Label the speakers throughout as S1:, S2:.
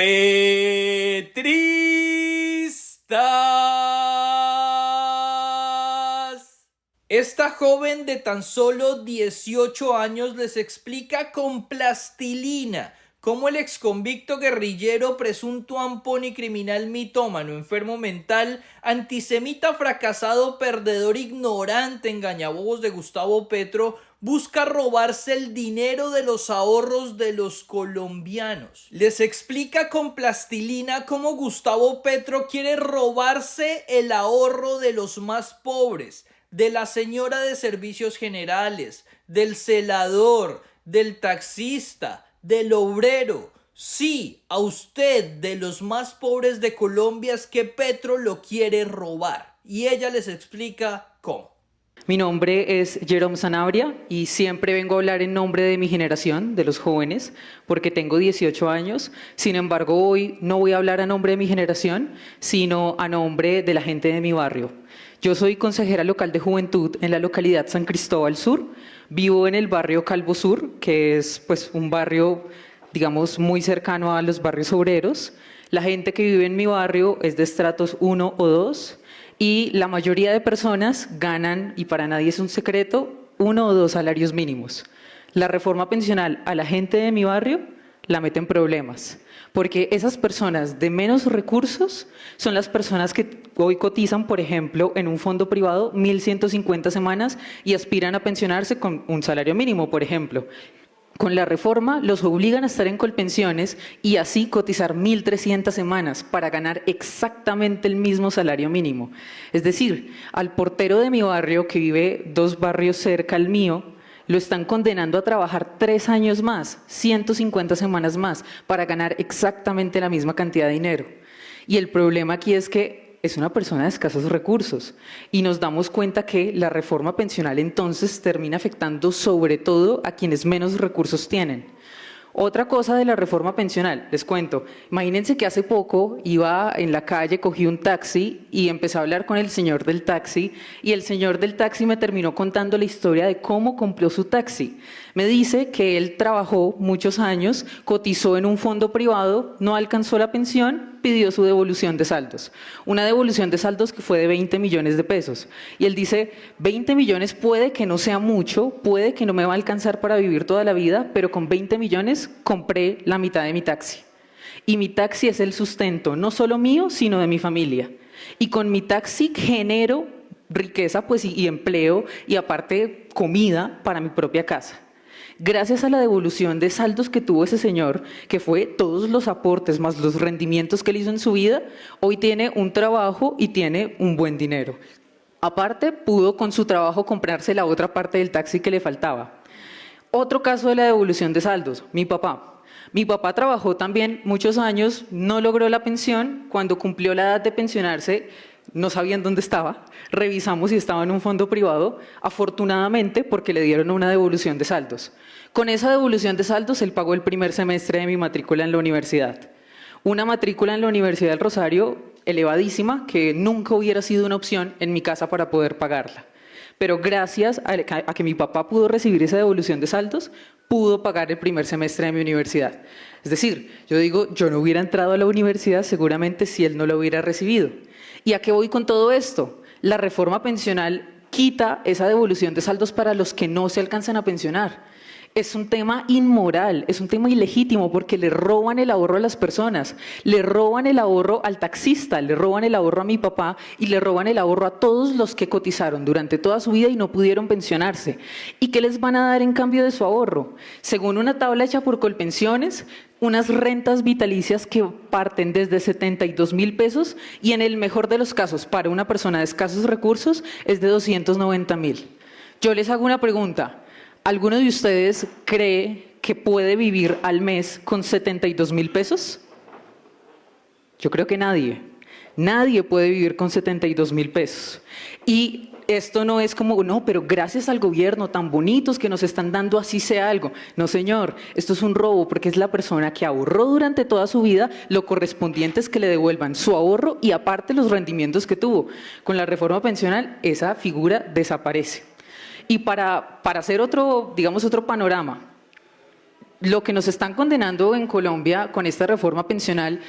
S1: Petristas. Esta joven de tan solo 18 años les explica con plastilina cómo el exconvicto guerrillero, presunto ampón y criminal mitómano, enfermo mental, antisemita fracasado, perdedor, ignorante, engañabobos de Gustavo Petro, busca robarse el dinero de los ahorros de los colombianos. Les explica con plastilina cómo Gustavo Petro quiere robarse el ahorro de los más pobres, de la señora de servicios generales, del celador, del taxista, del obrero. Sí, a usted, de los más pobres de Colombia, es que Petro lo quiere robar. Y ella les explica cómo.
S2: Mi nombre es Jerome Sanabria y siempre vengo a hablar en nombre de mi generación, de los jóvenes, porque tengo 18 años. Sin embargo, hoy no voy a hablar a nombre de mi generación, sino a nombre de la gente de mi barrio. Yo soy consejera local de juventud en la localidad San Cristóbal Sur. Vivo en el barrio Calvo Sur, que es un barrio, digamos, muy cercano a los barrios obreros. La gente que vive en mi barrio es de estratos 1 o 2 y la mayoría de personas ganan, y para nadie es un secreto, 1 o 2 salarios mínimos. La reforma pensional a la gente de mi barrio la mete en problemas, porque esas personas de menos recursos son las personas que hoy cotizan, por ejemplo, en un fondo privado 1.150 semanas y aspiran a pensionarse con un salario mínimo, por ejemplo. Con la reforma los obligan a estar en Colpensiones y así cotizar 1.300 semanas para ganar exactamente el mismo salario mínimo. Es decir, al portero de mi barrio, que vive 2 barrios cerca al mío, lo están condenando a trabajar 3 años más, 150 semanas más, para ganar exactamente la misma cantidad de dinero. Y el problema aquí es que es una persona de escasos recursos y nos damos cuenta que la reforma pensional entonces termina afectando sobre todo a quienes menos recursos tienen. Otra cosa de la reforma pensional, les cuento, imagínense que hace poco iba en la calle, cogí un taxi y empecé a hablar con el señor del taxi y el señor del taxi me terminó contando la historia de cómo compró su taxi. Me dice que él trabajó muchos años, cotizó en un fondo privado, no alcanzó la pensión, pidió su devolución de saldos. Una devolución de saldos que fue de 20 millones de pesos. Y él dice, 20 millones puede que no sea mucho, puede que no me va a alcanzar para vivir toda la vida, pero con 20 millones compré la mitad de mi taxi. Y mi taxi es el sustento, no solo mío, sino de mi familia. Y con mi taxi genero riqueza y empleo y aparte comida para mi propia casa. Gracias a la devolución de saldos que tuvo ese señor, que fue todos los aportes más los rendimientos que él hizo en su vida, hoy tiene un trabajo y tiene un buen dinero. Aparte, pudo con su trabajo comprarse la otra parte del taxi que le faltaba. Otro caso de la devolución de saldos, mi papá. Mi papá trabajó también muchos años, no logró la pensión. Cuando cumplió la edad de pensionarse, no sabían dónde estaba, revisamos si estaba en un fondo privado, afortunadamente porque le dieron una devolución de saldos. Con esa devolución de saldos él pagó el primer semestre de mi matrícula en la universidad. Una matrícula en la Universidad del Rosario elevadísima que nunca hubiera sido una opción en mi casa para poder pagarla. Pero gracias a que mi papá pudo recibir esa devolución de saldos, pudo pagar el primer semestre de mi universidad. Es decir, yo digo, yo no hubiera entrado a la universidad seguramente si él no lo hubiera recibido. ¿Y a qué voy con todo esto? La reforma pensional quita esa devolución de saldos para los que no se alcanzan a pensionar. Es un tema inmoral, es un tema ilegítimo porque le roban el ahorro a las personas, le roban el ahorro al taxista, le roban el ahorro a mi papá y le roban el ahorro a todos los que cotizaron durante toda su vida y no pudieron pensionarse. ¿Y qué les van a dar en cambio de su ahorro? Según una tabla hecha por Colpensiones, unas rentas vitalicias que parten desde 72.000 pesos y en el mejor de los casos para una persona de escasos recursos es de 290.000. Yo les hago una pregunta. ¿Alguno de ustedes cree que puede vivir al mes con 72.000 pesos? Yo creo que nadie. Nadie puede vivir con 72.000 pesos. Y esto no es como, no, pero gracias al gobierno tan bonitos que nos están dando, así sea algo. No, señor, esto es un robo porque es la persona que ahorró durante toda su vida, lo correspondiente es que le devuelvan su ahorro y aparte los rendimientos que tuvo. Con la reforma pensional, esa figura desaparece. Y para hacer otro panorama, Lo que nos están condenando en Colombia con esta reforma pensional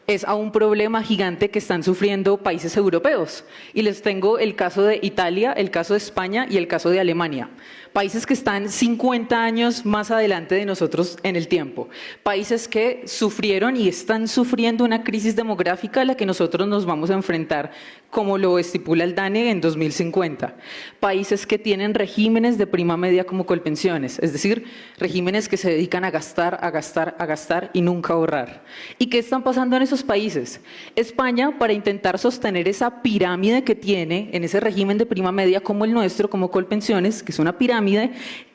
S2: es a un problema gigante que están sufriendo países europeos. Y les tengo el caso de Italia, el caso de España y el caso de Alemania. Países que están 50 años más adelante de nosotros en el tiempo. Países que sufrieron y están sufriendo una crisis demográfica a la que nosotros nos vamos a enfrentar, como lo estipula el DANE en 2050. Países que tienen regímenes de prima media como Colpensiones, es decir, regímenes que se dedican a gastar, a gastar, a gastar y nunca ahorrar. ¿Y qué están pasando en esos países? España, para intentar sostener esa pirámide que tiene en ese régimen de prima media como el nuestro, como Colpensiones, que es una pirámide,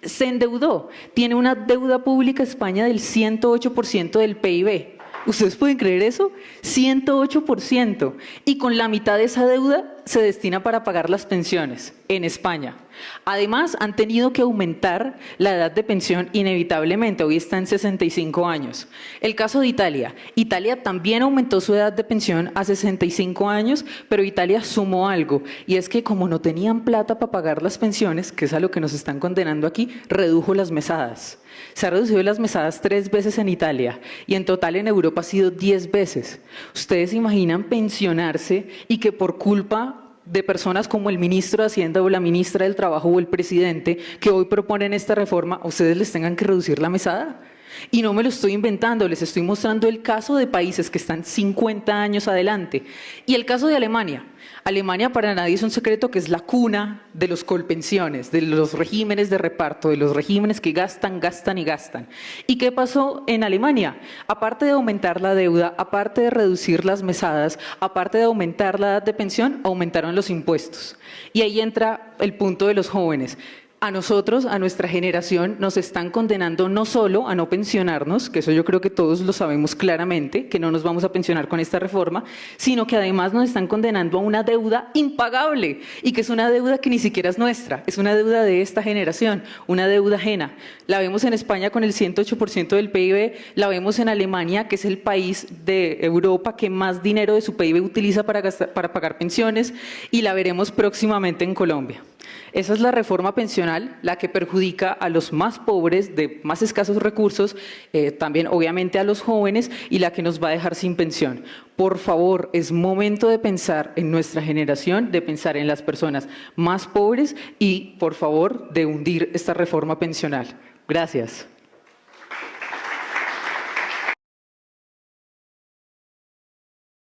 S2: se endeudó. Tiene una deuda pública España del 108% del PIB. ¿Ustedes pueden creer eso? 108%. Y con la mitad de esa deuda se destina para pagar las pensiones en España. Además, han tenido que aumentar la edad de pensión inevitablemente. Hoy está en 65 años. El caso de Italia. Italia también aumentó su edad de pensión a 65 años, pero Italia sumó algo. Y es que como no tenían plata para pagar las pensiones, que es a lo que nos están condenando aquí, redujo las mesadas. Se ha reducido las mesadas 3 veces en Italia y en total en Europa ha sido 10 veces. ¿Ustedes se imaginan pensionarse y que por culpa de personas como el ministro de Hacienda o la ministra del Trabajo o el presidente que hoy proponen esta reforma, a ustedes les tengan que reducir la mesada? Y no me lo estoy inventando, les estoy mostrando el caso de países que están 50 años adelante. Y el caso de Alemania. Alemania para nadie es un secreto que es la cuna de los colpensiones, de los regímenes de reparto, de los regímenes que gastan, gastan y gastan. ¿Y qué pasó en Alemania? Aparte de aumentar la deuda, aparte de reducir las mesadas, aparte de aumentar la edad de pensión, aumentaron los impuestos. Y ahí entra el punto de los jóvenes. A nosotros, a nuestra generación, nos están condenando no solo a no pensionarnos, que eso yo creo que todos lo sabemos claramente, que no nos vamos a pensionar con esta reforma, sino que además nos están condenando a una deuda impagable y que es una deuda que ni siquiera es nuestra, es una deuda de esta generación, una deuda ajena. La vemos en España con el 108% del PIB, la vemos en Alemania, que es el país de Europa que más dinero de su PIB utiliza para pagar pensiones, y la veremos próximamente en Colombia. Esa es la reforma pensional, la que perjudica a los más pobres, de más escasos recursos, también obviamente a los jóvenes, y la que nos va a dejar sin pensión. Por favor, es momento de pensar en nuestra generación, de pensar en las personas más pobres y, por favor, de hundir esta reforma pensional. Gracias.